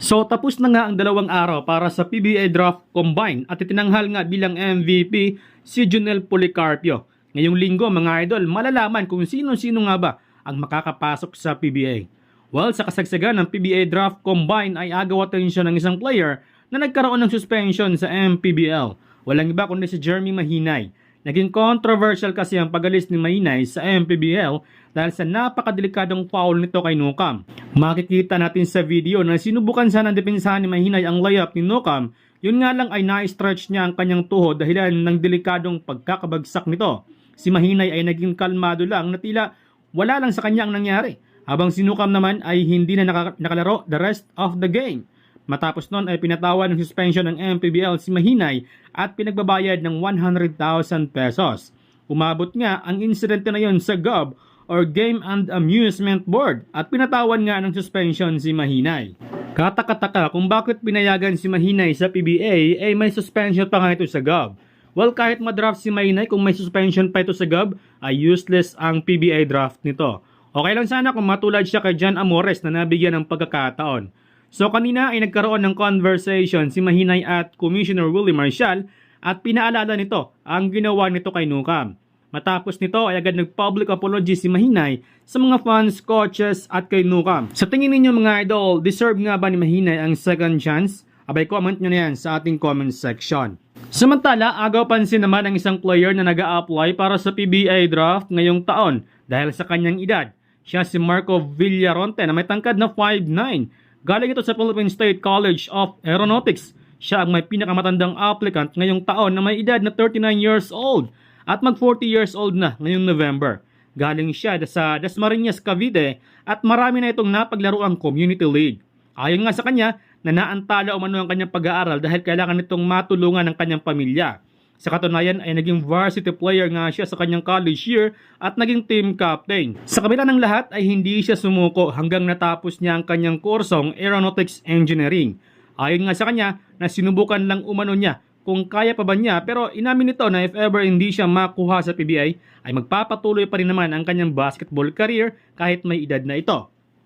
So tapos na nga ang 2 araw para sa PBA Draft Combine at itinanghal nga bilang MVP si Jonel Policarpio. Ngayong linggo mga idol, malalaman kung sino-sino nga ba ang makakapasok sa PBA. Well, sa kasagsagan ng PBA Draft Combine ay agaw atensyon ng isang player na nagkaroon ng suspension sa MPBL. Walang iba kundi si Jeremy Mahinay. Naging controversial kasi ang pag-alis ni Mahinay sa MPBL dahil sa napakadelikadong foul nito kay Nocam. Makikita natin sa video na sinubukan sana ng depensahan ni Mahinay ang layup ni Nocam, yun nga lang ay na-stretch niya ang kanyang tuhod dahilan ng delikadong pagkakabagsak nito. Si Mahinay ay naging kalmado lang na tila wala lang sa kanya ang nangyari, habang si Nocam naman ay hindi na nakalaro the rest of the game. Matapos nun ay pinatawan ng suspension ng MPBL si Mahinay at pinagbabayad ng 100,000 pesos. Umabot nga ang insidente na yon sa GAB or Game and Amusement Board at pinatawan nga ng suspension si Mahinay. Katakataka kung bakit pinayagan si Mahinay sa PBA ay may suspension pa nga ito sa GAB. Well, kahit madraft si Mahinay kung may suspension pa ito sa GAB ay useless ang PBA draft nito. Okay lang sana kung matulad siya kay John Amores na nabigyan ng pagkakataon. So kanina ay nagkaroon ng conversation si Mahinay at Commissioner Willie Marcial at pinaalala nito ang ginawa nito kay Nocam. Matapos nito ay agad nag-public apology si Mahinay sa mga fans, coaches at kay Nocam. Sa tingin ninyo mga idol, deserve nga ba ni Mahinay ang second chance? Abay, comment nyo na yan sa ating comment section. Samantala, agaw pansin naman ang isang player na nag-a-apply para sa PBA draft ngayong taon dahil sa kanyang edad. Siya si Marco Villaronte na may tangkad na 5'9". Galing ito sa Philippine State College of Aeronautics. Siya ang may pinakamatandang applicant ngayong taon na may edad na 39 years old at mag 40 years old na ngayong November. Galing siya sa Dasmariñas, Cavite at marami na itong napaglaro ang Community League. Ayon nga sa kanya, na naantala umano ang kanyang pag-aaral dahil kailangan nitong matulungan ng kanyang pamilya. Sa katunayan ay naging varsity player nga siya sa kanyang college year at naging team captain. Sa kabila ng lahat ay hindi siya sumuko hanggang natapos niya ang kanyang kursong Aeronautics Engineering. Ayon nga sa kanya na sinubukan lang umano niya kung kaya pa ba niya, pero inamin nito na if ever hindi siya makuha sa PBA ay magpapatuloy pa rin naman ang kanyang basketball career kahit may edad na ito.